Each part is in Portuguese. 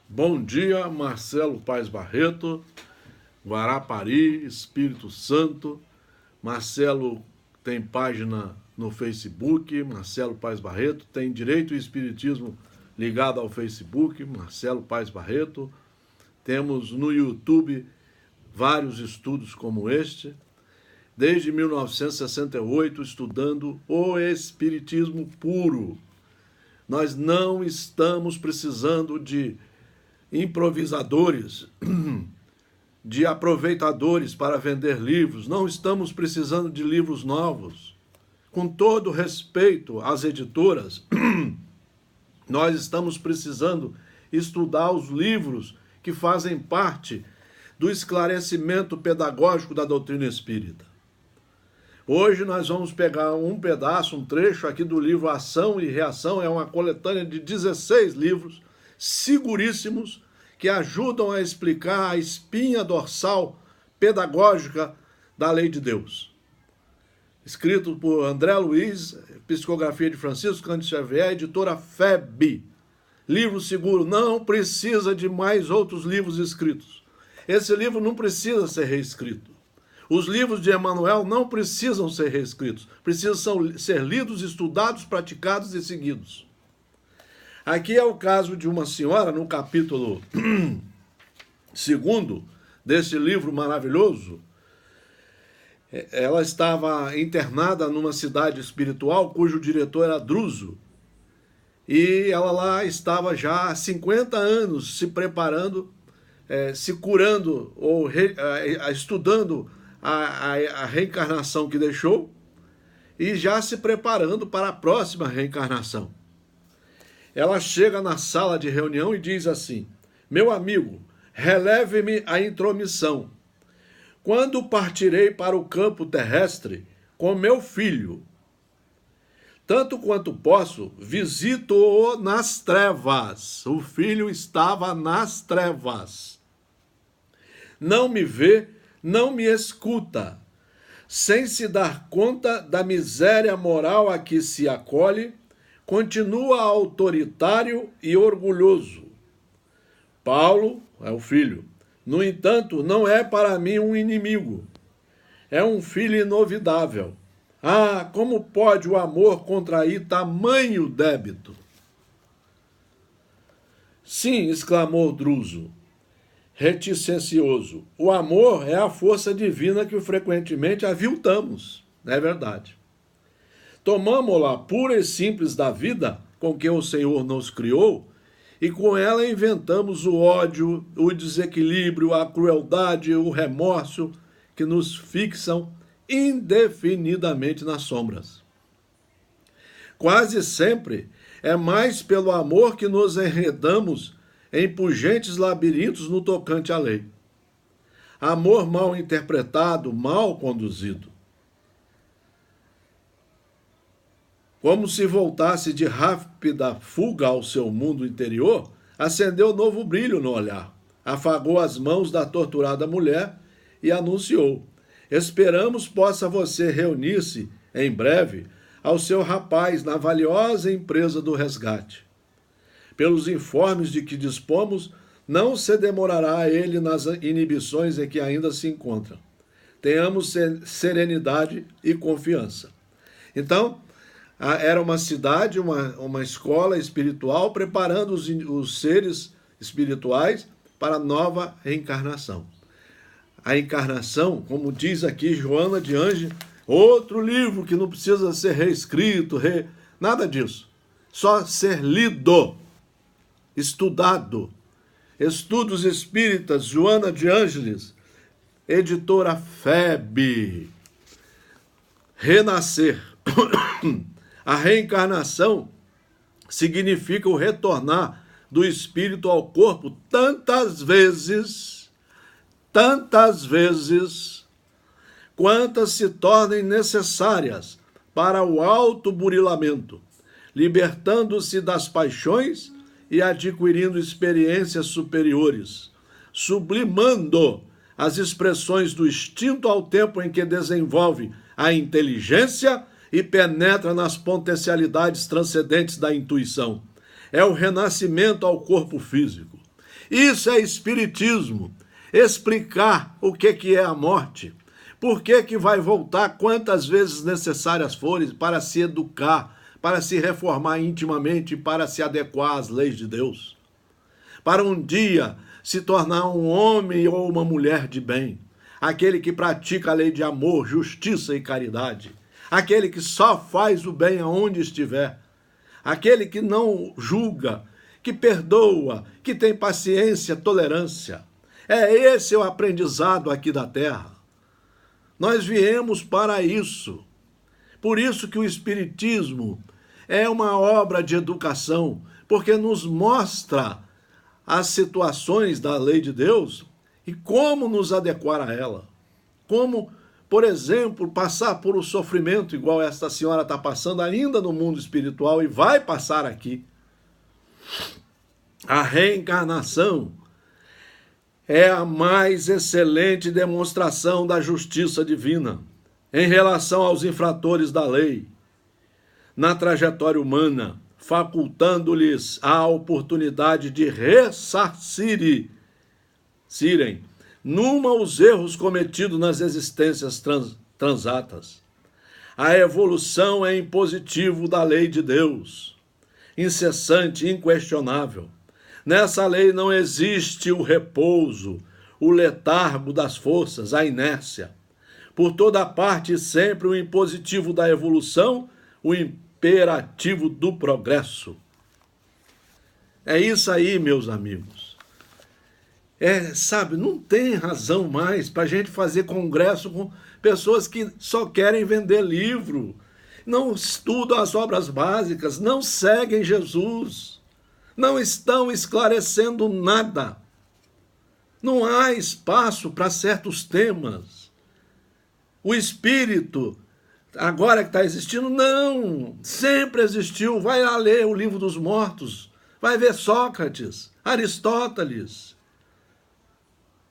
Bom dia, Marcelo Paes Barreto, Guarapari, Espírito Santo. Marcelo tem página no Facebook, Marcelo Paes Barreto, tem Direito e Espiritismo ligado ao Facebook, Marcelo Paes Barreto. Temos no YouTube vários estudos como este, desde 1968, estudando o Espiritismo puro. Nós não estamos precisando de improvisadores, de aproveitadores para vender livros. Não estamos precisando de livros novos. Com todo respeito às editoras, nós estamos precisando estudar os livros que fazem parte do esclarecimento pedagógico da doutrina espírita. Hoje nós vamos pegar um pedaço, um trecho aqui do livro Ação e Reação. É uma coletânea de 16 livros seguríssimos que ajudam a explicar a espinha dorsal pedagógica da lei de Deus. Escrito por André Luiz, psicografia de Francisco Cândido Xavier, editora FEB. Livro seguro, não precisa de mais outros livros escritos. Esse livro não precisa ser reescrito. Os livros de Emmanuel não precisam ser reescritos. Precisam ser lidos, estudados, praticados e seguidos. Aqui é o caso de uma senhora, no capítulo 2 desse livro maravilhoso. Ela estava internada numa cidade espiritual cujo diretor era Druso. E ela lá estava já há 50 anos se preparando, se curando ou estudando a reencarnação que deixou e já se preparando para a próxima reencarnação. Ela chega na sala de reunião e diz assim: meu amigo, releve-me a intromissão. Quando partirei para o campo terrestre com meu filho, tanto quanto posso, visito-o nas trevas. O filho estava nas trevas. Não me vê, não me escuta, sem se dar conta da miséria moral a que se acolhe, continua autoritário e orgulhoso. Paulo, é o filho, no entanto, não é para mim um inimigo. É um filho inovidável. Ah, como pode o amor contrair tamanho débito? Sim, exclamou Druso, reticencioso. O amor é a força divina que frequentemente aviltamos. É verdade. Tomamos-la pura e simples da vida com que o Senhor nos criou e com ela inventamos o ódio, o desequilíbrio, a crueldade, o remorso que nos fixam indefinidamente nas sombras. Quase sempre é mais pelo amor que nos enredamos em pungentes labirintos no tocante à lei. Amor mal interpretado, mal conduzido. Como se voltasse de rápida fuga ao seu mundo interior, acendeu novo brilho no olhar, afagou as mãos da torturada mulher e anunciou: esperamos possa você reunir-se, em breve, ao seu rapaz na valiosa empresa do resgate. Pelos informes de que dispomos, não se demorará ele nas inibições em que ainda se encontra. Tenhamos serenidade e confiança. Então, era uma cidade, uma escola espiritual, preparando os seres espirituais para a nova reencarnação. A encarnação, como diz aqui Joana de Ângeles, outro livro que não precisa ser reescrito, nada disso. Só ser lido, estudado. Estudos Espíritas, Joana de Ângeles, editora FEB. Renascer. A reencarnação significa o retornar do espírito ao corpo tantas vezes, quantas se tornem necessárias para o autoburilamento, libertando-se das paixões e adquirindo experiências superiores, sublimando as expressões do instinto ao tempo em que desenvolve a inteligência e penetra nas potencialidades transcendentes da intuição. É o renascimento ao corpo físico. Isso é espiritismo. Explicar o que é a morte. Por que vai voltar quantas vezes necessárias forem para se educar, para se reformar intimamente, para se adequar às leis de Deus. Para um dia se tornar um homem ou uma mulher de bem. Aquele que pratica a lei de amor, justiça e caridade. Aquele que só faz o bem aonde estiver. Aquele que não julga, que perdoa, que tem paciência, tolerância. É esse o aprendizado aqui da terra. Nós viemos para isso. Por isso que o Espiritismo é uma obra de educação, porque nos mostra as situações da lei de Deus e como nos adequar a ela. Como, por exemplo, passar por um sofrimento igual esta senhora está passando ainda no mundo espiritual e vai passar aqui. A reencarnação é a mais excelente demonstração da justiça divina em relação aos infratores da lei na trajetória humana, facultando-lhes a oportunidade de ressarcirem numa os erros cometidos nas existências transatas. A evolução é impositivo da lei de Deus, incessante e inquestionável. Nessa lei não existe o repouso, o letargo das forças, a inércia. Por toda parte, sempre o impositivo da evolução, o imperativo do progresso. É isso aí, meus amigos. Sabe, não tem razão mais para a gente fazer congresso com pessoas que só querem vender livro, não estudam as obras básicas, não seguem Jesus. Não estão esclarecendo nada. Não há espaço para certos temas. O espírito, agora que está existindo, não. Sempre existiu. Vai lá ler o Livro dos Mortos. Vai ver Sócrates, Aristóteles.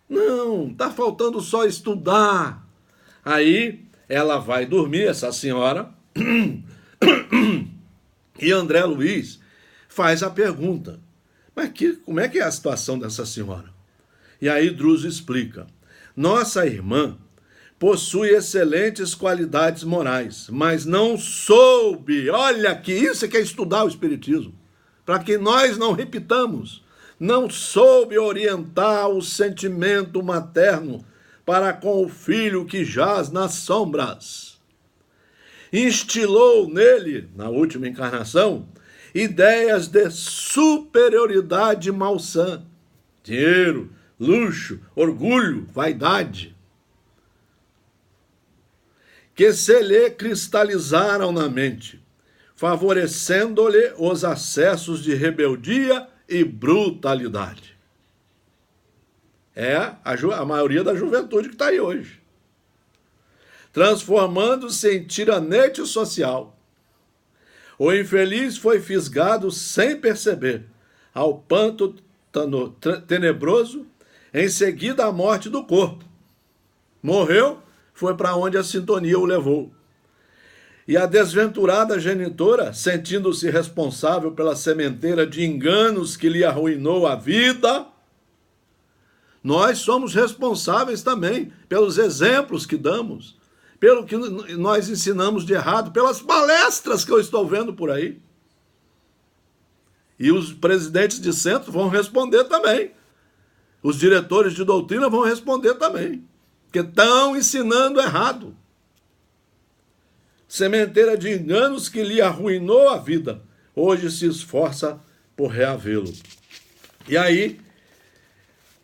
Não, está faltando só estudar. Aí ela vai dormir, essa senhora, e André Luiz faz a pergunta, mas como é que é a situação dessa senhora? E aí Druso explica, nossa irmã possui excelentes qualidades morais, mas não soube, olha que isso é que é estudar o Espiritismo, para que nós não repitamos, não soube orientar o sentimento materno para com o filho que jaz nas sombras. Instilou nele, na última encarnação, ideias de superioridade malsã, dinheiro, luxo, orgulho, vaidade, que se lhe cristalizaram na mente, favorecendo-lhe os acessos de rebeldia e brutalidade. É a maioria da juventude que está aí hoje. Transformando-se em tiranete social. O infeliz foi fisgado sem perceber, ao pântano tenebroso, em seguida à morte do corpo. Morreu, foi para onde a sintonia o levou. E a desventurada genitora, sentindo-se responsável pela sementeira de enganos que lhe arruinou a vida, nós somos responsáveis também pelos exemplos que damos, pelo que nós ensinamos de errado, pelas palestras que eu estou vendo por aí. E os presidentes de centro vão responder também. Os diretores de doutrina vão responder também. Porque estão ensinando errado. Sementeira de enganos que lhe arruinou a vida, hoje se esforça por reavê-lo. E aí,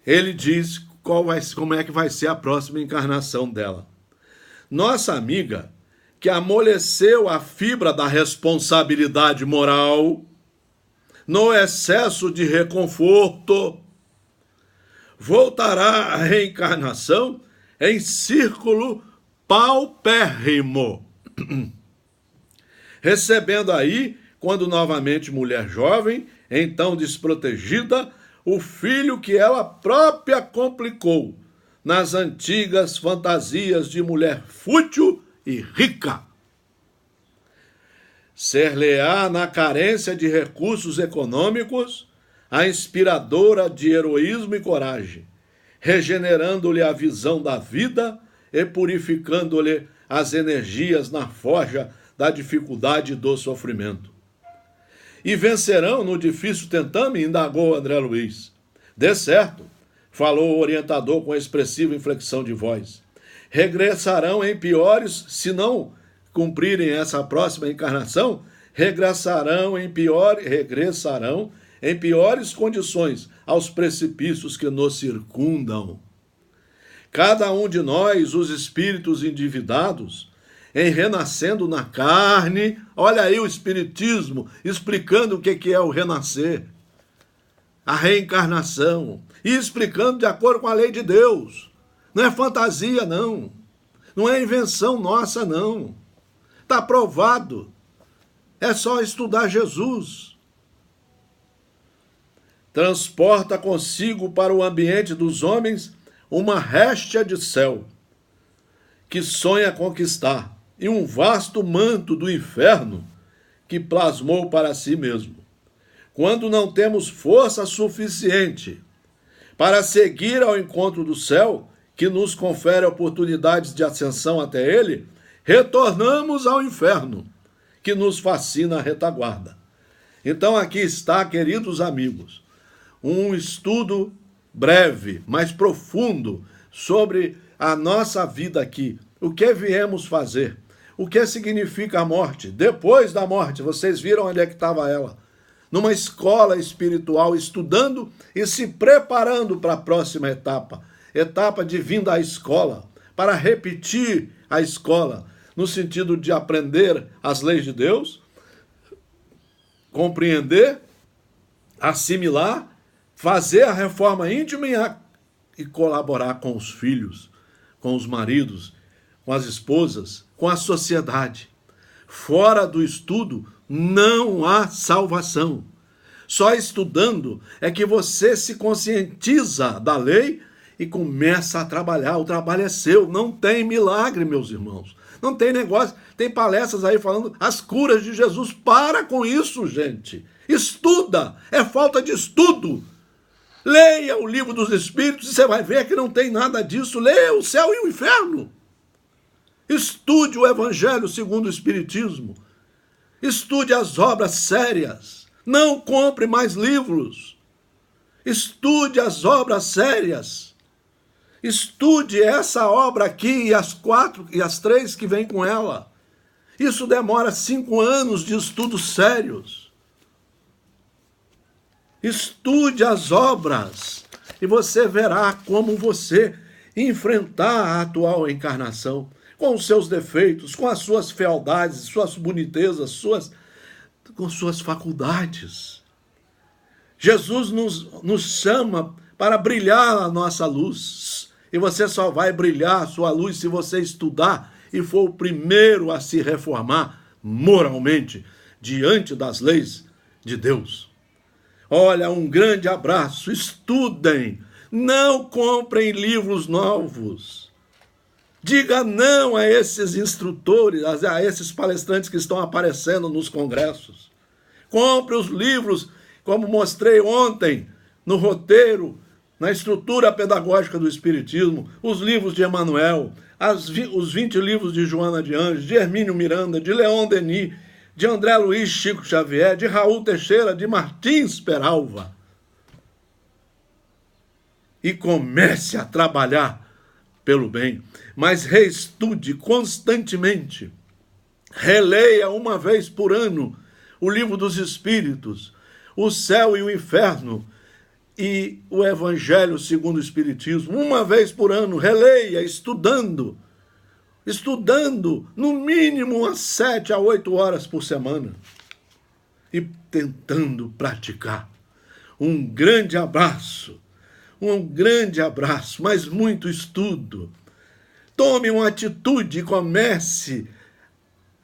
ele diz como é que vai ser a próxima encarnação dela. Nossa amiga, que amoleceu a fibra da responsabilidade moral, no excesso de reconforto, voltará à reencarnação em círculo paupérrimo, recebendo aí, quando novamente mulher jovem, então desprotegida, o filho que ela própria complicou nas antigas fantasias de mulher fútil e rica. Ser-lhe-á na carência de recursos econômicos a inspiradora de heroísmo e coragem, regenerando-lhe a visão da vida e purificando-lhe as energias na forja da dificuldade e do sofrimento. E vencerão no difícil tentame? Indagou André Luiz. De certo, falou o orientador com expressiva inflexão de voz. Regressarão em piores, se não cumprirem essa próxima encarnação, regressarão em piores condições aos precipícios que nos circundam. Cada um de nós, os espíritos endividados, em renascendo na carne, olha aí o espiritismo explicando o que é o renascer, a reencarnação, e explicando de acordo com a lei de Deus. Não é fantasia, não. Não é invenção nossa, não. Está provado. É só estudar Jesus. Transporta consigo para o ambiente dos homens uma réstia de céu que sonha conquistar e um vasto manto do inferno que plasmou para si mesmo. Quando não temos força suficiente para seguir ao encontro do céu, que nos confere oportunidades de ascensão até ele, retornamos ao inferno, que nos fascina a retaguarda. Então aqui está, queridos amigos, um estudo breve, mas profundo, sobre a nossa vida aqui. O que viemos fazer? O que significa a morte? Depois da morte, vocês viram onde é que estava ela? Numa escola espiritual, estudando e se preparando para a próxima etapa. Etapa de vinda à escola, para repetir a escola, no sentido de aprender as leis de Deus, compreender, assimilar, fazer a reforma íntima e colaborar com os filhos, com os maridos, com as esposas, com a sociedade. Fora do estudo não há salvação. Só estudando é que você se conscientiza da lei e começa a trabalhar. O trabalho é seu, não tem milagre, meus irmãos. Não tem negócio, tem palestras aí falando as curas de Jesus. Para com isso, gente. Estuda, é falta de estudo. Leia o livro dos Espíritos e você vai ver que não tem nada disso. Leia o céu e o inferno. Estude o Evangelho segundo o Espiritismo. Estude as obras sérias. Não compre mais livros. Estude as obras sérias. Estude essa obra aqui e as 4 e as 3 que vêm com ela. Isso demora 5 anos de estudos sérios. Estude as obras e você verá como você enfrentar a atual encarnação com os seus defeitos, com as suas fealdades, suas bonitezas, com suas faculdades. Jesus nos chama para brilhar a nossa luz. E você só vai brilhar a sua luz se você estudar e for o primeiro a se reformar moralmente diante das leis de Deus. Olha, um grande abraço. Estudem. Não comprem livros novos. Diga não a esses instrutores, a esses palestrantes que estão aparecendo nos congressos. Compre os livros, como mostrei ontem, no roteiro, na estrutura pedagógica do Espiritismo, os livros de Emmanuel, os 20 livros de Joana de Anjos, de Hermínio Miranda, de Leon Denis, de André Luiz Chico Xavier, de Raul Teixeira, de Martins Peralva. E comece a trabalhar pelo bem, mas reestude constantemente. Releia uma vez por ano o Livro dos Espíritos, o Céu e o Inferno, e o Evangelho segundo o Espiritismo. Uma vez por ano, releia, estudando no mínimo umas 7 a 8 horas por semana. E tentando praticar. Um grande abraço, mas muito estudo. Tome uma atitude e comece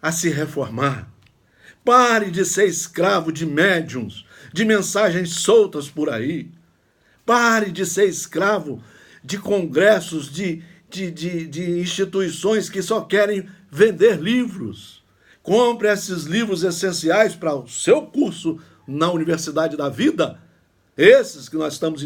a se reformar. Pare de ser escravo de médiuns, de mensagens soltas por aí. Pare de ser escravo de congressos, de instituições que só querem vender livros. Compre esses livros essenciais para o seu curso na Universidade da Vida Esses que nós estamos